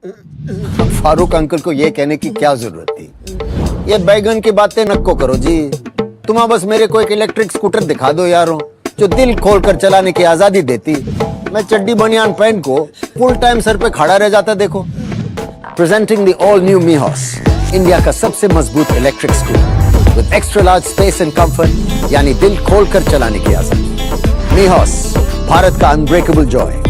Farooq uncle को ये कहने की क्या जरूरत थी? ये बैगन की बातें नको करो जी। तुम बस मेरे को एक इलेक्ट्रिक स्कूटर दिखा दो यारो, जो दिल खोल कर चलाने की आजादी देती। मैं चड्डी बनियान पहन को फुल टाइम सर पे खड़ा रह जाता। देखो, presenting the all new Mihos, India का सबसे मजबूत electric scooter with extra large space and comfort, यानी दिल खोल कर चलाने की आजादी। मीहॉस, भारत का अनब्रेकेबल जॉय।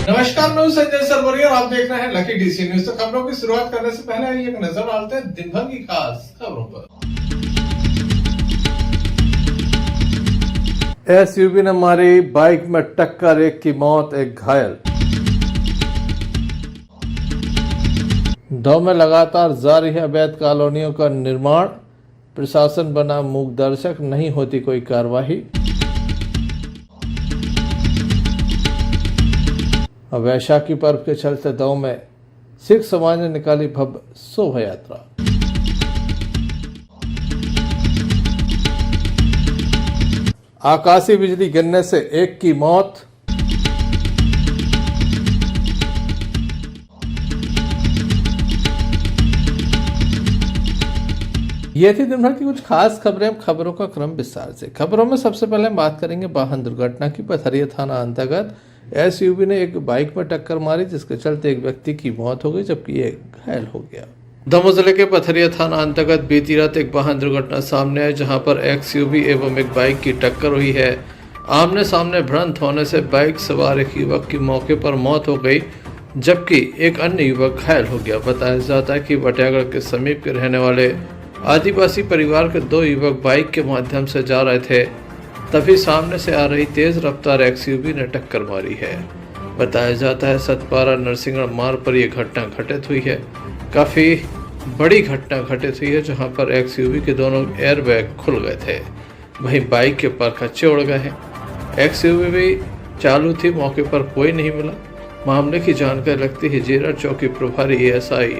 नमस्कार, मैं संजय सरवरी और आप देख रहे हैं लकी डीसी न्यूज। तो खबरों की शुरुआत करने से पहले आइए एक नजर डालते हैं दिन भर की खास खबरों पर। एसयूवी ने मारी बाइक में टक्कर, एक की मौत, एक घायल। दो में लगातार जारी है अवैध कॉलोनियों का निर्माण, प्रशासन बना मूक दर्शक, नहीं होती कोई कार्रवाई। वैशाखी पर्व के चलते दो में सिख समाज ने निकाली भव्य शोभा यात्रा। आकाशीय बिजली गिरने से एक की मौत। ये थी दिन भर की कुछ खास खबरें। खबरों का क्रम विस्तार से। खबरों में सबसे पहले हम बात करेंगे वाहन दुर्घटना की। पथरिया थाना अंतर्गत एसयूवी ने एक बाइक में टक्कर मारी, जिसके चलते एक व्यक्ति की मौत हो गई जबकि एक घायल हो गया। दमोह जिले के पथरिया थाना अंतर्गत बीती रात एक वाहन दुर्घटना सामने आई, जहां पर एक्सयूवी एवं एक बाइक की टक्कर हुई है। आमने सामने भिड़ंत होने से बाइक सवार एक युवक की मौके पर मौत हो गई जबकि एक अन्य युवक घायल हो गया। बताया जाता है कि बटियागढ़ के समीप के रहने वाले आदिवासी परिवार के दो युवक बाइक के माध्यम से जा रहे थे, तभी सामने से आ रही तेज रफ्तार एक्सयूवी ने टक्कर मारी है। बताया जाता है सतपारा नरसिंहगढ़ मार्ग पर यह घटना घटित हुई है। काफ़ी बड़ी घटना घटित हुई है, जहां पर एक्सयूवी के दोनों एयरबैग खुल गए थे, वहीं बाइक के परखच्चे उड़ गए हैं। एक्सयूवी भी चालू थी, मौके पर कोई नहीं मिला। मामले की जानकारी लगती ही जेरा चौकी प्रभारी एएसआई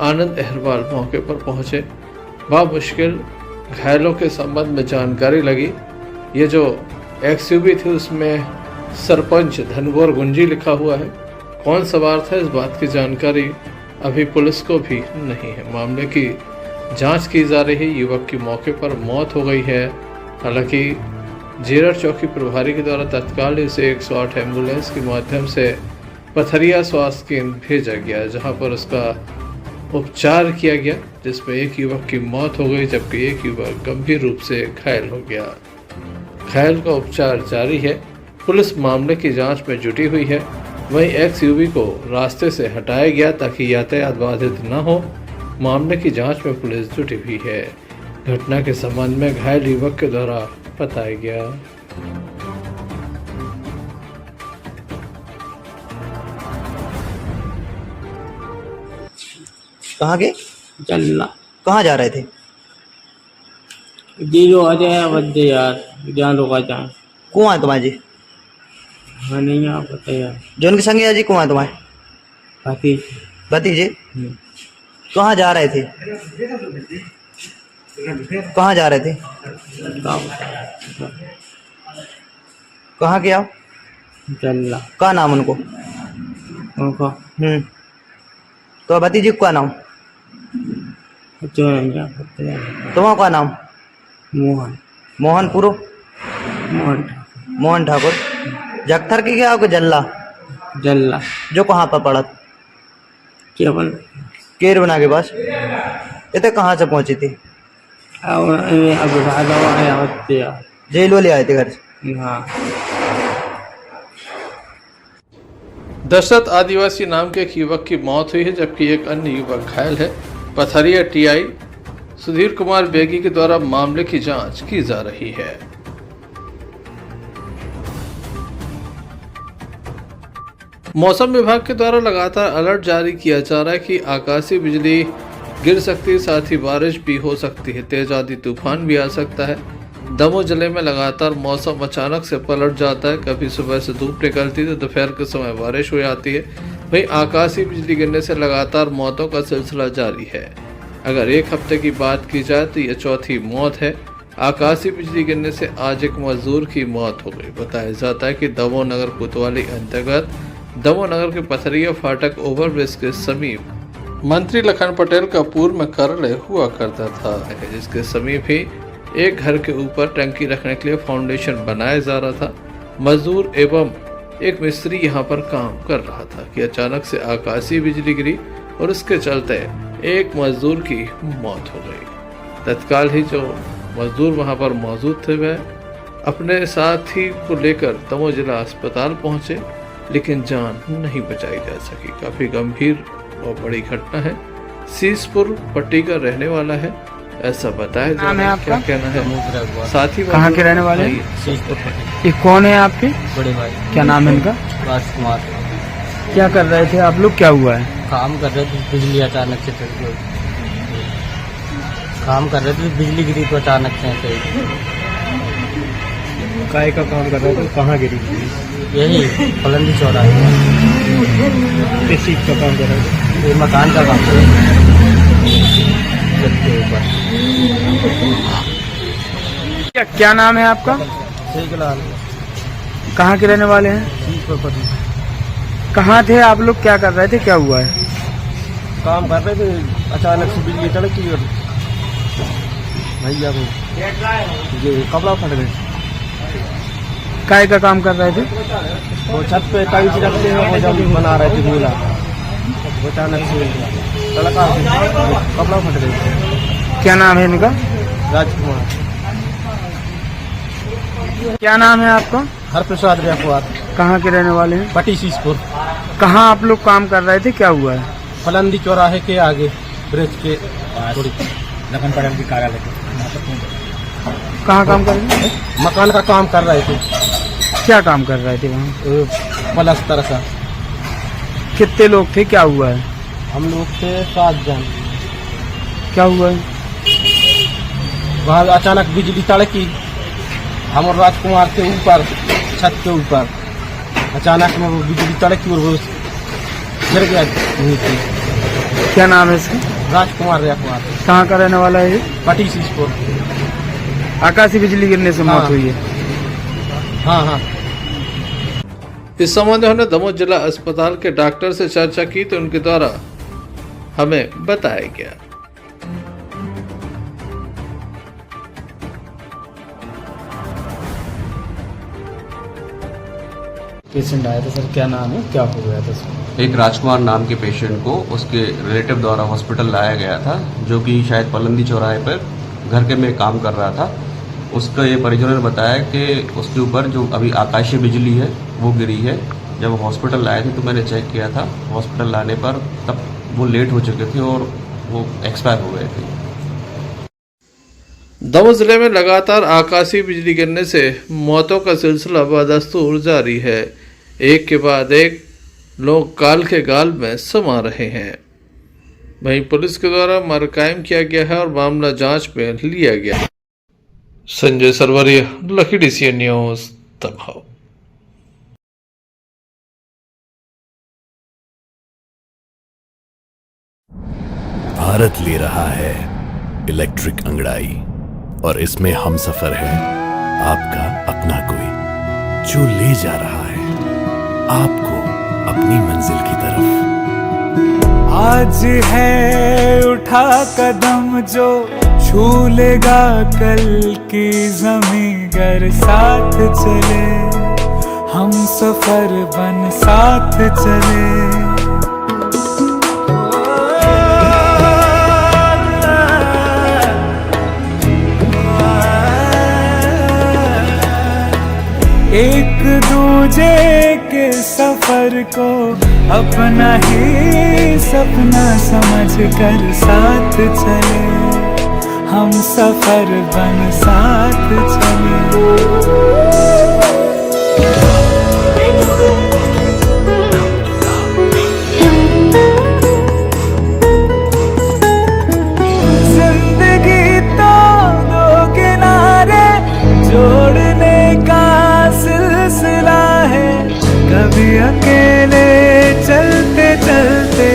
आनंद अहरवाल मौके पर पहुंचे। मुश्किल घायलों के संबंध में जानकारी लगी। ये जो एक्सयूवी थी उसमें सरपंच धनगोर गुंजी लिखा हुआ है। कौन सवार था इस बात की जानकारी अभी पुलिस को भी नहीं है। मामले की जांच की जा रही है। युवक की मौके पर मौत हो गई है। हालांकि जेरर चौकी प्रभारी के द्वारा तत्काल इसे 108 एम्बुलेंस के माध्यम से पथरिया स्वास्थ्य केंद्र भेजा गया, जहां पर उसका उपचार किया गया, जिसमें एक युवक की मौत हो गई जबकि एक युवक गंभीर रूप से घायल हो गया। घायल का उपचार जारी है। पुलिस मामले की जांच में जुटी हुई है। वहीं एक्सयूवी को रास्ते से हटाया गया ताकि यातायात बाधित न हो। मामले की जांच में पुलिस जुटी हुई है। घटना के संबंध में घायल युवक के द्वारा बताया गया। कहाँ के चलना कहाँ जा रहे थे? जीरो आ जाए बदे यार, जान रोका जाए। कौन है तुम्हारे जी? हाँ नहीं आप बताइए यार। जो उनके संग है जी, कौन है तुम्हारे बाकी भतीजे? कहाँ जा रहे थे? कहाँ जा रहे थे? कहाँ के आप? चलना क्या नाम उनको? उनको तो भतीजे का नाम? जो नहीं आप बताइए। तुम्हारा क्या नाम? मोहन मोहनपुरो मोहन मोहन ठाकुर। जगथर के क्या आपको जल्ला? जल्ला जो कहाँ पर पड़ा? केवल केर बना के पास। इतने कहाँ से पहुंची थी? अब राजा आया बदे यार। जेल वाले आए थे घर से? हाँ। दशरथ आदिवासी नाम के एक युवक की मौत हुई है जबकि एक अन्य युवक घायल है। पथरिया टीआई सुधीर कुमार बेगी के द्वारा मामले की जांच की जा रही है। मौसम विभाग के द्वारा लगातार अलर्ट जारी किया जा रहा है कि आकाशीय बिजली गिर सकती है, साथ ही बारिश भी हो सकती है, तेज आंधी तूफान भी आ सकता है। दमोह जिले में लगातार मौसम अचानक से पलट जाता है, कभी सुबह से धूप निकलती है तो दोपहर के समय बारिश हो जाती है। वहीं आकाशीय बिजली गिरने से लगातार मौतों का सिलसिला जारी है। अगर एक हफ्ते की बात की जाए तो यह चौथी मौत है। आकाशीय बिजली गिरने से आज एक मजदूर की मौत हो गई। बताया जाता है कि दमोह नगर कोतवाली अंतर्गत दमोह नगर के पथरिया फाटक ओवरब्रिज के समीप मंत्री लखन पटेल का पूर्व में कार्यालय हुआ करता था, जिसके समीप ही एक घर के ऊपर टंकी रखने के लिए फाउंडेशन बनाया जा रहा था। मजदूर एवं एक मिस्त्री यहां पर काम कर रहा था कि अचानक से आकाशीय बिजली गिरी और उसके चलते एक मजदूर की मौत हो गई। तत्काल ही जो मजदूर वहां पर मौजूद थे वह अपने साथी को लेकर दमोह जिला अस्पताल पहुंचे, लेकिन जान नहीं बचाई जा सकी। काफी गंभीर और बड़ी घटना है। सीसपुर पट्टी का रहने वाला है, ऐसा बताया जा रहा है। क्या कहना है? साथी कहाँ के रहने वाले हैं? ये कौन है आपके? बड़े भाई। क्या नाम है इनका? राजकुमार। क्या कर रहे थे आप लोग? क्या हुआ है? काम कर रहे थे, बिजली अचानक से चल गई। काम कर रहे थे, बिजली गिरी तो अचानक से। काय का काम कर रहे थे? कहाँ गिरी? यही फलंदी चौराहे। किस चीज का काम कर रहे थे? ये मकान का काम है। छत के ऊपर। क्या नाम है आपका? शेखलाल। कहाँ के रहने वाले हैं? कहाँ थे आप लोग? क्या कर रहे थे? क्या हुआ है? काम कर रहे थे, अचानक से बिजली कड़की और भैया को ये कपड़ा फट गए। काय का काम कर रहे थे? वो छत पे टाइल्स रखते हैं, वो जब बना रहे थे गोला, वो अचानक से तड़का कपड़ा फट गया। क्या नाम है इनका? राजकुमार। क्या नाम है आपका? हरप्रसाद रेखवार। कहाँ के रहने वाले हैं? पटी सीसपुर। कहाँ आप लोग काम कर रहे थे? क्या हुआ है? फलंदी चौराहे के आगे ब्रिज के थोड़ी लखन पटेल की कार्यालय। कहाँ काम कर रहे थे? मकान का काम कर रहे थे। क्या काम कर रहे थे वहाँ? पलस्तर सा। कितने लोग थे? क्या हुआ है? हम लोग थे 7 जन। क्या हुआ है? वहाँ अचानक बिजली तड़की, हम और राजकुमार के ऊपर छत के ऊपर अचानक में वो बिजली तड़की और वो गिर गया नीचे। क्या नाम है इसका? राजकुमार रेखवार। कहाँ का रहने वाला है ये? पटी सीसपुर। आकाशीय बिजली गिरने से मौत हुई है। हाँ। इस संबंध में हमने दमोह जिला अस्पताल के डॉक्टर से चर्चा की तो उनके द्वारा हमें बताया गया। पेशेंट आया था सर, क्या नाम है? क्या हो गया था सर? एक राजकुमार नाम के पेशेंट को उसके रिलेटिव द्वारा हॉस्पिटल लाया गया था, जो कि शायद पलंदी चौराहे पर घर के में काम कर रहा था। उसका ये परिजनों ने बताया कि उसके ऊपर जो अभी आकाशीय बिजली है वो गिरी है। जब हॉस्पिटल लाए थे तो मैंने चेक किया था, हॉस्पिटल लाने पर तब वो लेट हो चुके थे और वो एक्सपायर हो गए थे। दमोह जिले में लगातार आकाशीय बिजली गिरने से मौतों का सिलसिला बदस्तूर जारी है। एक के बाद एक लोग काल के गाल में समा रहे हैं। वहीं पुलिस के द्वारा मामला कायम किया गया है और मामला जांच में लिया गया है। Sanjay Sarwaria, lucky DCN news, Damoh. Bharat ले रहा है इलेक्ट्रिक अंगड़ाई और इसमें हम सफर है आपका अपना कोई, जो ले जा रहा है आपको अपनी मंजिल की तरफ। आज है उठा कदम जो छू लेगा कल की ज़मीं, गर साथ चले हम सफर बन साथ चले। एक दूजे के सफर को अपना ही सपना समझ कर साथ चले हम सफर बन साथ चले। जिंदगी तो दो किनारे जोड़ने का सिलसिला है, कभी अकेले चलते चलते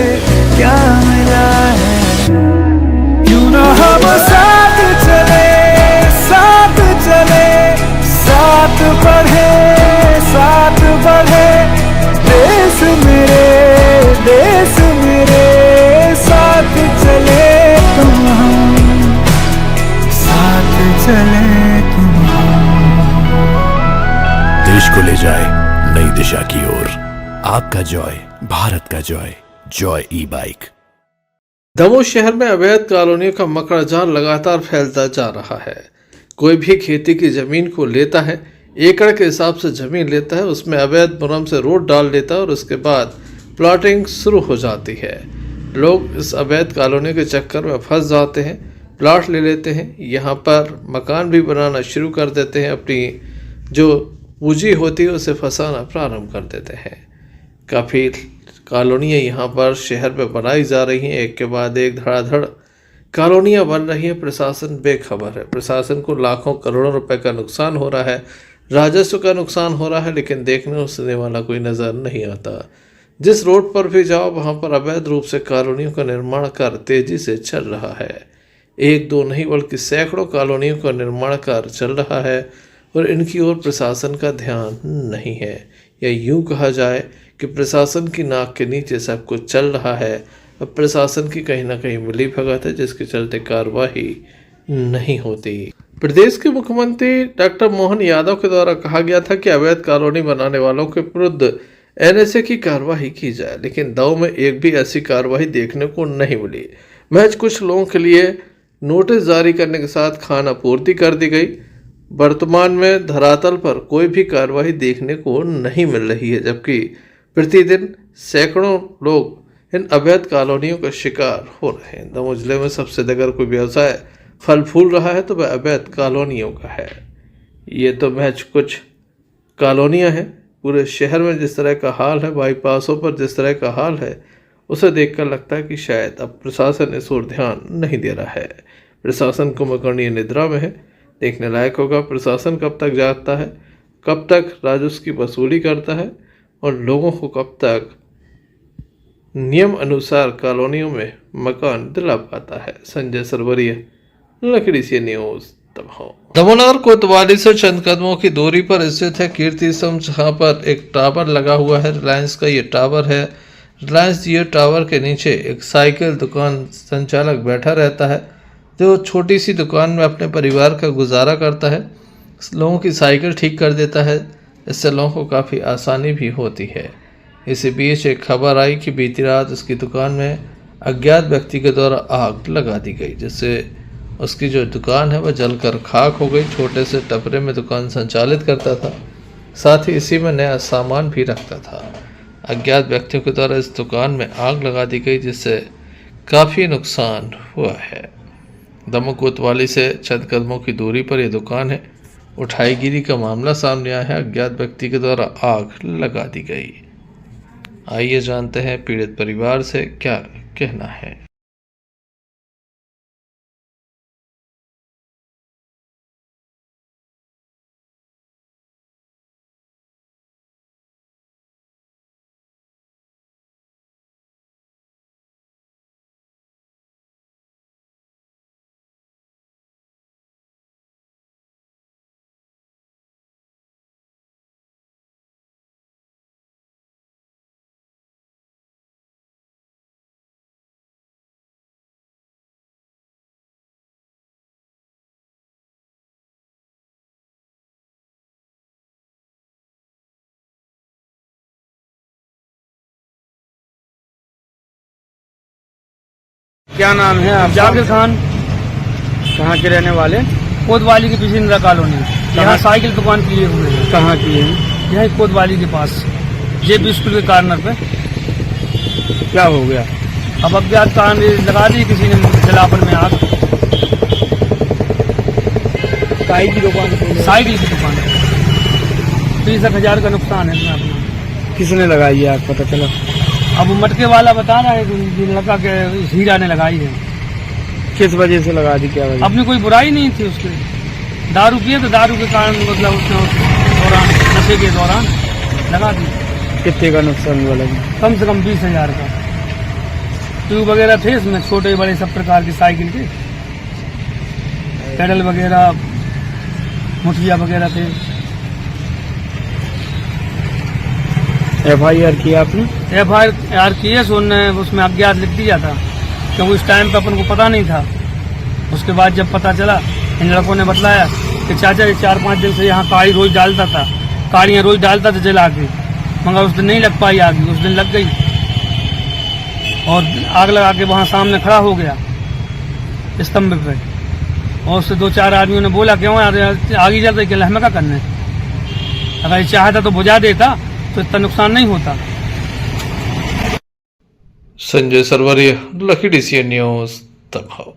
क्या मिला है। क्यों ना हम साथ चले, साथ चले, साथ बढ़े, साथ बढ़े, देश मेरे साथ चले तुम हम, साथ चले तुम हम। देश को ले जाए नई दिशा की ओर। आपका जॉय, भारत का जॉय, जॉय ई बाइक। दमोह शहर में अवैध कॉलोनियों का मकड़ा जाल लगातार फैलता जा रहा है। कोई भी खेती की जमीन को लेता है, एकड़ के हिसाब से जमीन लेता है, उसमें अवैध मुरम से रोड डाल देता है और उसके बाद प्लॉटिंग शुरू हो जाती है। लोग इस अवैध कॉलोनी के चक्कर में फंस जाते हैं, प्लॉट ले लेते हैं, यहाँ पर मकान भी बनाना शुरू कर देते हैं, अपनी जो पूंजी होती है उसे फंसाना प्रारंभ कर देते हैं। काफ़ी कॉलोनियाँ यहाँ पर शहर में बनाई जा रही हैं, एक के बाद एक धड़ाधड़ कॉलोनियाँ बन रही हैं। प्रशासन बेखबर है, प्रशासन को लाखों करोड़ों रुपए का नुकसान हो रहा है, राजस्व का नुकसान हो रहा है, लेकिन देखने सुनने वाला कोई नज़र नहीं आता। जिस रोड पर भी जाओ वहाँ पर अवैध रूप से कॉलोनियों का निर्माण कार्य तेजी से चल रहा है। एक दो नहीं बल्कि सैकड़ों कॉलोनियों का निर्माण कार्य चल रहा है और इनकी ओर प्रशासन का ध्यान नहीं है, या यूँ कहा जाए कि प्रशासन की नाक के नीचे सब कुछ चल रहा है। अब प्रशासन की कहीं ना कहीं मिली भगत है, जिसके चलते कार्रवाई नहीं होती। प्रदेश के मुख्यमंत्री डॉक्टर मोहन यादव के द्वारा कहा गया था कि अवैध कॉलोनी बनाने वालों के विरुद्ध एनएसए की कार्रवाई की जाए, लेकिन दमोह में एक भी ऐसी कार्रवाई देखने को नहीं मिली। महज कुछ लोगों के लिए नोटिस जारी करने के साथ खाना पूर्ति कर दी गई। वर्तमान में धरातल पर कोई भी कार्रवाई देखने को नहीं मिल रही है, जबकि प्रतिदिन सैकड़ों लोग इन अवैध कॉलोनियों का शिकार हो रहे हैं। दमोह जिले में सबसे अगर कोई व्यवसाय फल फूल रहा है तो वह अवैध कॉलोनियों का है। ये तो महज कुछ कॉलोनियां हैं, पूरे शहर में जिस तरह का हाल है, बाईपासों पर जिस तरह का हाल है, उसे देखकर लगता है कि शायद अब प्रशासन इस ओर ध्यान नहीं दे रहा है। प्रशासन कुंभकर्णीय निद्रा में है। देखने लायक होगा प्रशासन कब तक जागता है, कब तक राजस्व की वसूली करता है और लोगों को कब तक नियम अनुसार कॉलोनियों में मकान दिला पाता है। संजय सरवरिया, लकड़ी से न्यूज़, दमोह। दमोहनगर कोतवाली से चंद कदमों की दूरी पर स्थित है कीर्ति स्तंभ, जहाँ पर एक टावर लगा हुआ है। रिलायंस का ये टावर है। रिलायंस जियो टावर के नीचे एक साइकिल दुकान संचालक बैठा रहता है, जो छोटी सी दुकान में अपने परिवार का गुजारा करता है। लोगों की साइकिल ठीक कर देता है, इससे लोगों को काफ़ी आसानी भी होती है। इसी बीच एक खबर आई कि बीती रात उसकी दुकान में अज्ञात व्यक्ति के द्वारा आग लगा दी गई, जिससे उसकी जो दुकान है वह जलकर खाक हो गई। छोटे से टपरे में दुकान संचालित करता था, साथ ही इसी में नया सामान भी रखता था। अज्ञात व्यक्तियों के द्वारा इस दुकान में आग लगा दी गई, जिससे काफ़ी नुकसान हुआ है। दमोह कोतवाली से चंद कदमों की दूरी पर यह दुकान है। उठाईगिरी का मामला सामने आया है, अज्ञात व्यक्ति के द्वारा आग लगा दी गई। आइए जानते हैं पीड़ित परिवार से क्या कहना है। क्या नाम है आपका? जाकिर खान, कहाँ के रहने वाले? कोतवाली के पीछे इंदिरा कॉलोनी। यहाँ साइकिल दुकान किए हुए हैं। कहाँ की है? यही कोतवाली के पास, ये भी स्कूल के कार्नर पे। क्या हो गया? अब अज्ञात कारण लगा दी किसी ने जलावन में आग। काई की दुकान खोली? साइड ही की दुकान है। 30,000 का नुकसान है इसमें अपना। किसने लगाई है आग, पता चला? अब वो मटके वाला बता रहा है कि लगा के हीरा ने लगाई है। किस वजह से लगा दी, क्या वजह? अपनी कोई बुराई नहीं थी उसके, दारू पिए तो दारू के कारण मतलब उसने उस दौरान, नशे के दौरान लगा दी। कितने का नुकसान हुआ लगा? कम से कम 20,000 का। ट्यूब वगैरह थे इसमें, छोटे बड़े सब प्रकार की साइकिल के, पेडल वगैरह, मुठिया वगैरह थे। FIR किया आपने? FIR किए सो उनने उसमें अज्ञात लिख दिया था, क्योंकि उस टाइम पे अपन को पता नहीं था। उसके बाद जब पता चला, इन लड़कों ने बतलाया कि चाचा ये 4-5 दिन से यहाँ काड़ी रोज डालता था, काड़ियाँ रोज डालता था जला के, मगर उस दिन नहीं लग पाई आग, उस दिन लग गई और आग लगा के वहाँ सामने खड़ा हो गया स्तंभ पे। और उससे 2-4 आदमियों ने बोला क्यों आगे जल रही, क्या हमें क्या करना है, अगर ये चाहता तो बुझा देता तो इतना नुकसान नहीं होता। Sanjay Sarwaria, lucky DCN news, दबाव।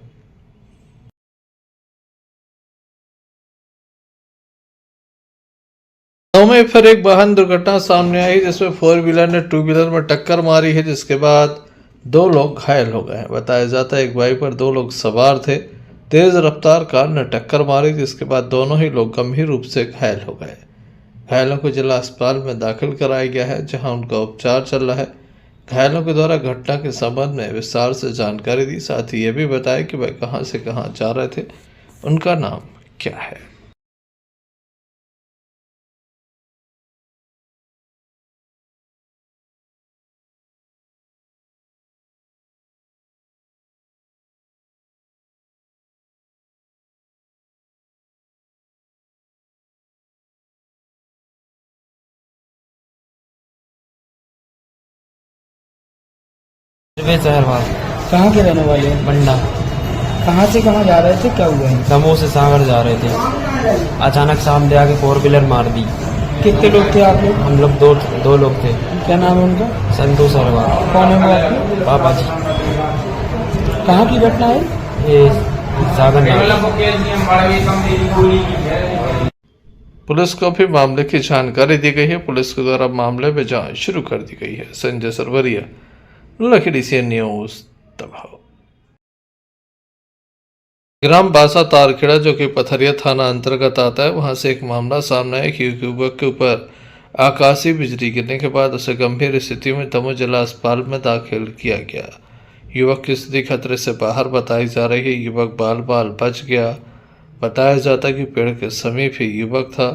गांव में फिर एक वाहन दुर्घटना सामने आई जिसमें 4 व्हीलर ने 2 व्हीलर में टक्कर मारी है, जिसके बाद 2 लोग घायल हो गए हैं। बताया जाता है एक बाइक पर 2 लोग सवार थे, तेज रफ्तार कार ने टक्कर मारी, जिसके बाद दोनों ही लोग गंभीर रूप से घायल हो गए। घायलों को जिला अस्पताल में दाखिल कराया गया है, जहां उनका उपचार चल रहा है। घायलों के द्वारा घटना के संबंध में विस्तार से जानकारी दी, साथ ही ये भी बताया कि वह कहां से कहां जा रहे थे, उनका नाम क्या है। सहरवाल। कहाँ के रहने वाले हैं? बंडा। कहाँ से कहाँ जा रहे थे, क्या हुआ है? दमोह से सागर जा रहे थे, अचानक सामने आके 4 व्हीलर मार दी। कितने लोग थे आप लोग? हम लोग दो लोग थे। क्या नाम है उनका? संतोष अग्रवाल। कौन है वो आपके? पापा जी। कहाँ की घटना है? ये सागर नाला। पुलिस को भी मामले की जानकारी दी गई है। पुलिस के द्वारा मामले में जांच शुरू कर दी गई है। Sanjay Sarwaria, lucky DCN news, दबाव। ग्राम बासा तारखेड़ा, जो कि पथरिया थाना अंतर्गत आता है, वहां से एक मामला सामने आया कि एक युवक के ऊपर आकाशीय बिजली गिरने के बाद उसे गंभीर स्थिति में दमोह जिला अस्पताल में दाखिल किया गया। युवक की स्थिति खतरे से बाहर बताई जा रही है। युवक बाल बाल बच गया। बताया जाता है कि पेड़ के समीप ही युवक था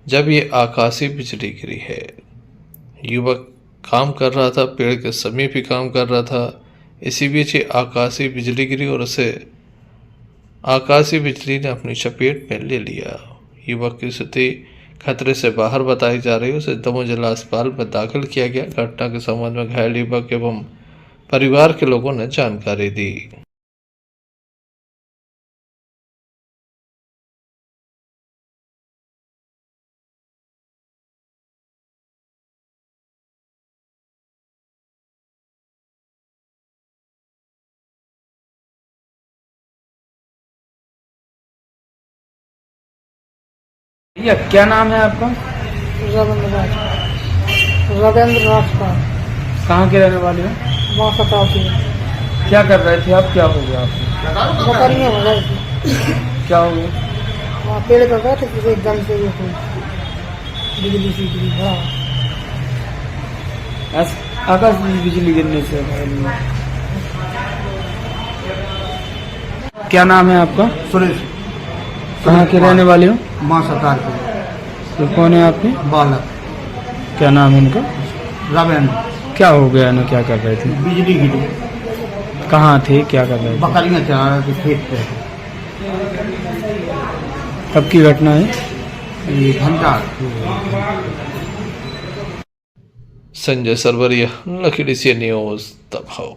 जब ये आकाशीय बिजली गिरी है। युवक काम कर रहा था, पेड़ के समीप ही काम कर रहा था। इसी बीच ही आकाशीय बिजली गिरी और उसे आकाशीय बिजली ने अपनी चपेट में ले लिया। युवक की स्थिति खतरे से बाहर बताई जा रही है। उसे दमोह जिला अस्पताल में दाखिल किया गया। घटना के संबंध में घायल युवक एवं परिवार के लोगों ने जानकारी दी। भैया क्या नाम है आपका? रविंद्र राजपाल। कहाँ के रहने वाले हो? क्या कर रहे थे आप, क्या हो गया आपको? बकरियाँ हो गई थी, क्या हो गया? वहाँ पेड़ पर गए थे, किसी एकदम से ये कोई बिजली सी गिरी, बड़ा आकाश बिजली गिरने से। क्या नाम है आपका? सुरेश। कहाँ के रहने वाले हो? माँ सरकार के। तो कौन है आपके? बालक। क्या नाम है उनका? रविंद्र। क्या हो गया ना, क्या कर रहे थे? बिजली गिरी। कहाँ थे, क्या कर रहे थे? बकरियाँ चरा रहे थे खेत पे। कब की घटना है? ये घंटा। Sanjay Sarwaria, lucky DCN news, दबाव।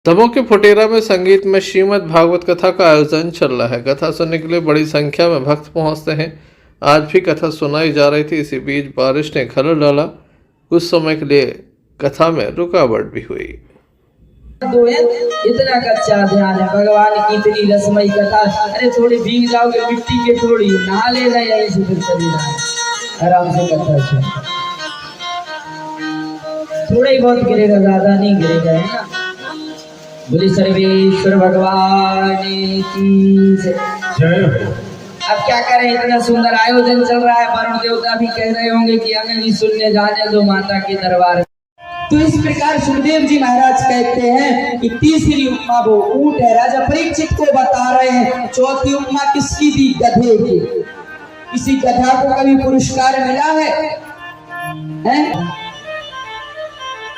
दमोह के फुटेरा में संगीत में श्रीमद् भागवत कथा का आयोजन चल रहा है। कथा सुनने के लिए बड़ी संख्या में भक्त पहुंचते हैं। आज भी कथा सुनाई जा रही थी। इसी बीच बारिश ने खलल डाला। कुछ समय के लिए कथा में रुकावट भी हुई। दो है इतना कच्चा ध्यान है भगवान की इतनी रसमयी कथा। अरे थोड़ी भीग जाओगे मिट्टी के थोड़ी नहा लेना यहीं से फिर चली जाए आराम से कथा से थोड़ा ही बहुत गिरेगा ज्यादा नहीं गिरेगा है ना। बोले सर्वेश्वर भगवान की जय। अब क्या करें इतना सुंदर आयोजन चल रहा है वरुण देवता भी कह रहे होंगे कि हमें भी सुनने जाने दो माता के दरबार। तो इस प्रकार सुखदेव जी महाराज कहते हैं कि तीसरी उपमा वो ऊंट है। राजा परीक्षित को बता रहे हैं चौथी उपमा किसकी दी? गधे की। किसी गधा को कभी पुरस्कार मिला है?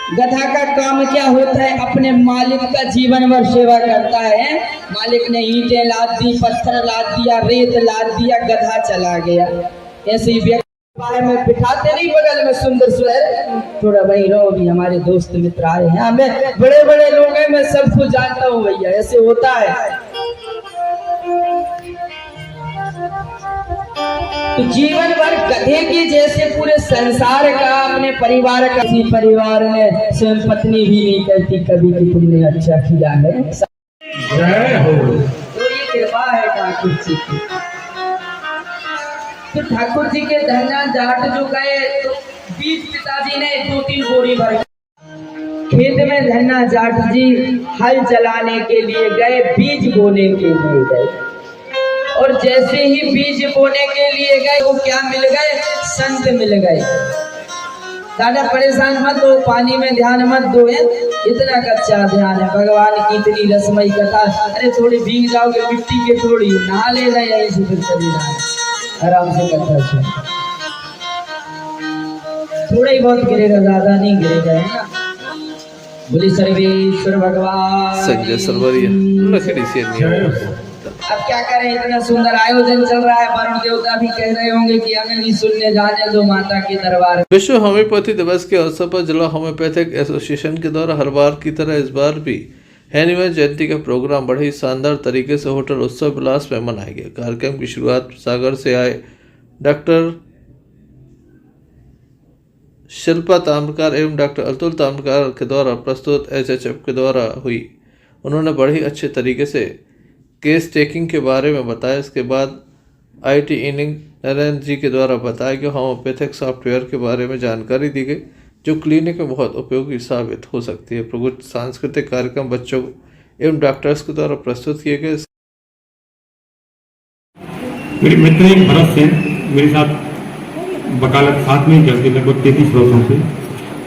गधा का काम क्या होता है? अपने मालिक का जीवन भर सेवा करता है। मालिक ने ईंटें लाद दी, पत्थर लाद दिया, रेत लाद दिया, गधा चला गया। ऐसे ही व्यक्ति में बिठाते नहीं बगल में सुंदर सुंदर थोड़ा वही रहो भी हमारे दोस्त मित्र आए हैं हमें बड़े बड़े लोग हैं मैं सबको जानता हूँ भैया ऐसे होता है। तो जीवन भर गधे की जैसे पूरे संसार का अपने परिवार का किसी परिवार ने स्वयं पत्नी भी नहीं कहती कभी कि तुमने अच्छा किया है। तो ये कृपा है ठाकुर जी की। तो ठाकुर जी के धन्ना जाट जो गए तो बीज पिताजी ने 2-3 बोरी भर खेत में धन्ना जाट जी हल चलाने के लिए गए, बीज बोने के लिए गए और जैसे ही बीज बोने के लिए गए वो क्या मिल गए? संत मिल गए। ज्यादा परेशान मत हो, पानी में ध्यान मत दो है इतना कच्चा ध्यान है भगवान की इतनी रसमयी कथा। अरे थोड़ी भीग जाओगे मिट्टी के थोड़ी नहा लेना यहीं से फिर चली जाए आराम से कथा से थोड़ा ही बहुत गिरेगा ज्यादा नहीं गिरेगा है ना। बोले सर्वेश्वर भगवान संजय सरवरिया लकड़ी से अब क्या करें इतना सुंदर आयोजन चल रहा है वरुण देवता भी कह रहे होंगे कि हमें भी सुनने जाने दो माता के दरबार। विश्व होम्योपैथी दिवस के अवसर पर जिला होम्योपैथिक एसोसिएशन के द्वारा हर बार की तरह इस बार भी हनुमान जयंती का प्रोग्राम बड़े ही शानदार तरीके से होटल उत्सव विलास में मनाया गया। कार्यक्रम की शुरुआत सागर से आए डॉक्टर शिल्पा ताम्रकार एवं डॉक्टर अतुल ताम्रकार के द्वारा प्रस्तुत एचएचएफ के द्वारा हुई। उन्होंने बड़े ही अच्छे तरीके से केस टेकिंग के बारे में बताया। इसके बाद आईटी इनिंग नरेंद्र जी के द्वारा बताया कि होम्योपैथिक सॉफ्टवेयर के बारे में जानकारी दी गई जो क्लिनिक में बहुत उपयोगी साबित हो सकती है। प्रकुछ सांस्कृतिक कार्यक्रम बच्चों एवं डॉक्टर्स के द्वारा प्रस्तुत किए गए। मेरे मित्र एक भरत से मेरे साथ वकालत साथ में करते लगभग 33 वर्षों से।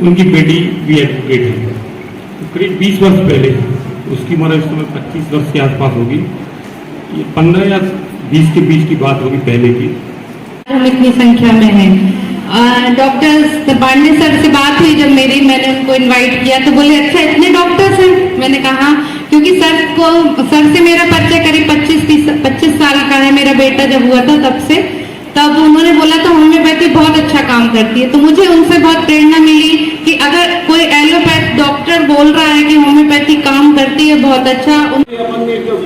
उनकी बेटी भी एडवोकेट है। तो करीब 20 वर्ष पहले उसकी उम्र इस समय 25 वर्ष के आसपास होगी। ये 15 या 20 के बीच की बात होगी पहले की। हम इतनी संख्या में हैं। डॉक्टर पांडे सर से बात हुई जब मैंने उनको इनवाइट किया तो बोले अच्छा इतने डॉक्टर्स हैं। मैंने कहा क्योंकि सर से मेरा परिचय करीब 25 साल का है। मेरा बेटा जब हुआ था तब उन्होंने बोला तो होम्योपैथी बहुत अच्छा काम करती है। तो मुझे उनसे बहुत प्रेरणा मिली कि अगर कोई एलोपैथ डॉक्टर बोल रहा है कि होम्योपैथी काम करती है बहुत अच्छा। अपन ने जो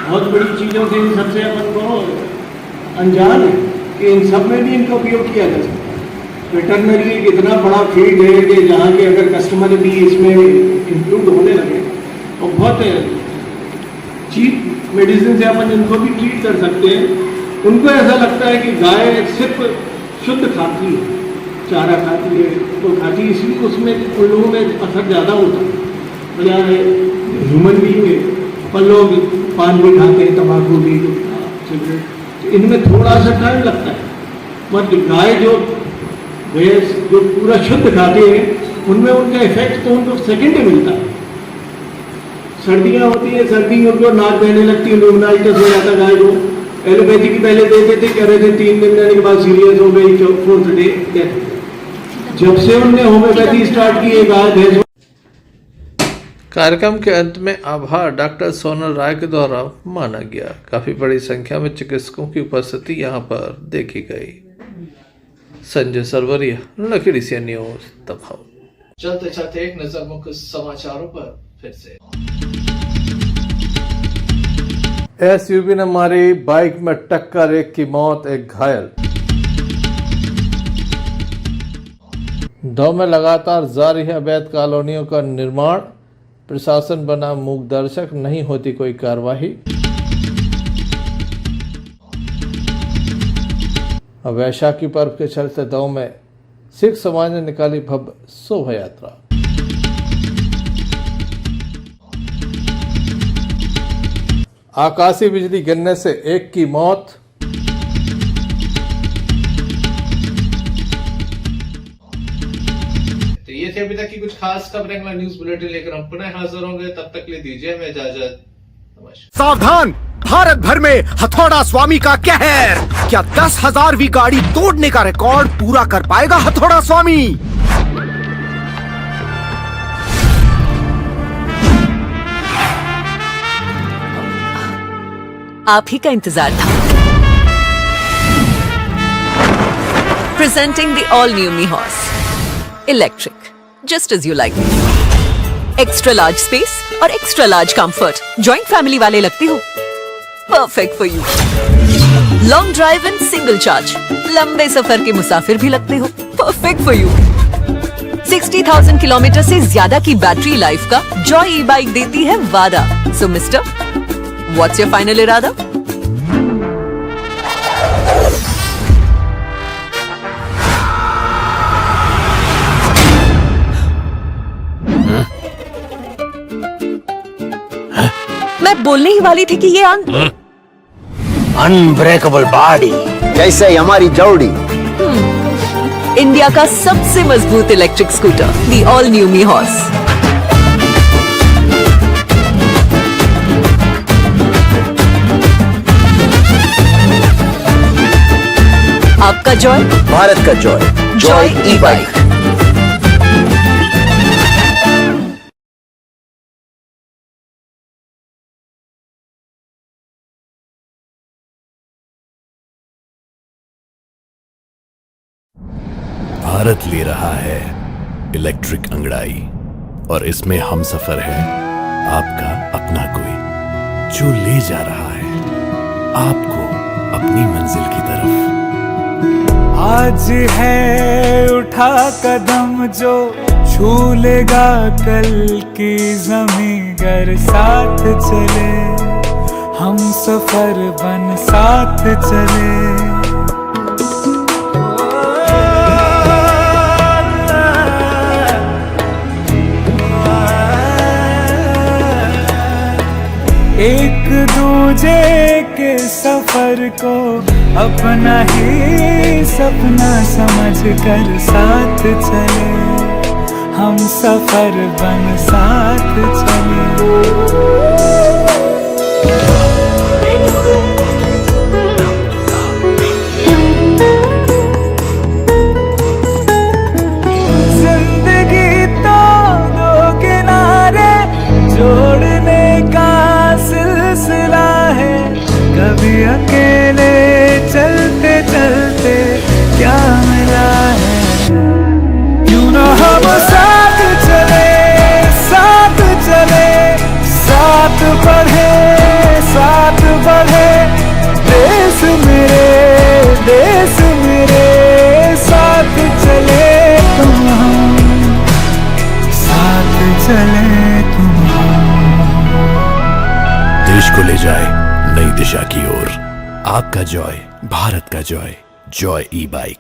बहुत बड़ी चीजों से इन सबसे अपन को अनजान है कि इन सब में भी इनका उपयोग किया जा सकता है। वेटरनरी एक इतना बड़ा फील्ड है कि जहाँ के अगर कस्टमर भी इसमें इंक्लूड होने लगे और बहुत चीप मेडिसिन से अपन इनको भी ट्रीट कर सकते हैं। उनको ऐसा लगता है कि गाय सिर्फ शुद्ध खाती है, चारा खाती है तो खाती है, इसलिए उसमें उन लोगों में असर ज़्यादा होता है। बजाय ह्यूमन बीइंग में अपन लोग पान भी खाते हैं, तम्बाकू भी, सिगरेट, तो इनमें थोड़ा सा टाइम लगता है। मगर गाय जो भैंस जो पूरा शुद्ध खाते हैं उनमें उनका इफेक्ट तो उनको सेकेंड में मिलता है। सर्दियाँ होती है, सर्दी में उनको नाक बहने लगती है, न्यूमोनाइटिस हो जाता है गाय को। एलोपैथी की पहले देते थे, कह रहे थे 3 दिन रहने के बाद सीरियस हो गई, 4th डे डेथ। जब से उनने होम्योपैथी स्टार्ट की है गाय भैंस। कार्यक्रम के अंत में आभार डॉक्टर सोनल राय के द्वारा माना गया। काफी बड़ी संख्या में चिकित्सकों की उपस्थिति यहाँ पर देखी गई। संजय सरवरिया लकड़ी से न्यूज दबाव। चलते चलते एक नजर मुख्य समाचारों पर फिर से। एसयूवी ने मारी बाइक में टक्कर, एक की मौत, एक घायल। दो में लगातार जारी है अवैध कॉलोनियों का निर्माण। प्रशासन बना मूक दर्शक, नहीं होती कोई कार्रवाई। वैशाखी पर्व के चलते दौ में सिख समाज ने निकाली भव्य शोभा यात्रा। आकाशीय बिजली गिरने से एक की मौत। तो ये थे अभी तक की कुछ खास खबरें। न्यूज बुलेटिन लेकर हम पुनः हाजिर होंगे, तब तक के लिए दीजिए हमें इजाजत। नमस्कार। सावधान, भारत भर में हथौड़ा स्वामी का कहर। क्या 10,000वीं गाड़ी तोड़ने का रिकॉर्ड पूरा कर पाएगा हथौड़ा स्वामी? आप ही का इंतजार था। Presenting the all new Mihos electric, just as you like it. Extra large space और extra large comfort. Joint family वाले लगते हो? Perfect for you. Long drive and single charge. लंबे सफर के मुसाफिर भी लगते हो? Perfect for you. 60,000 किलोमीटर से ज्यादा की बैटरी लाइफ का जॉय ई बाइक देती है वादा। सो मिस्टर, व्हाट्स योर फाइनल इरादा? मैं बोलने ही वाली थी कि ये अनब्रेकेबल बॉडी जैसे हमारी जोड़ी। इंडिया का सबसे मजबूत electric scooter, the all new me horse. आपका जॉय, भारत का जॉय, जॉय ई बाइक। भारत ले रहा है इलेक्ट्रिक अंगड़ाई, और इसमें हम सफर है आपका अपना कोई, जो ले जा रहा है आपको अपनी मंजिल की तरफ। आज है उठा कदम जो छू लेगा कल की ज़मीं। गर साथ चले हम सफर बन साथ चले। एक दूजे के सफर को अपना ही सपना समझ कर साथ चले। हम सफर बन साथ चले। जिंदगी तो दो किनारे जोड़ने का सिलसिला है। कभी अकेले चलते चलते क्या मिला है। क्यों ना हम साथ चले, साथ चले, साथ बढ़े, साथ बढ़े। देश मेरे साथ चले तुम हम, साथ चले तुम हम। देश को ले जाए नई दिशा की ओर। आपका जॉय, भारत का जॉय, जॉय ई बाइक।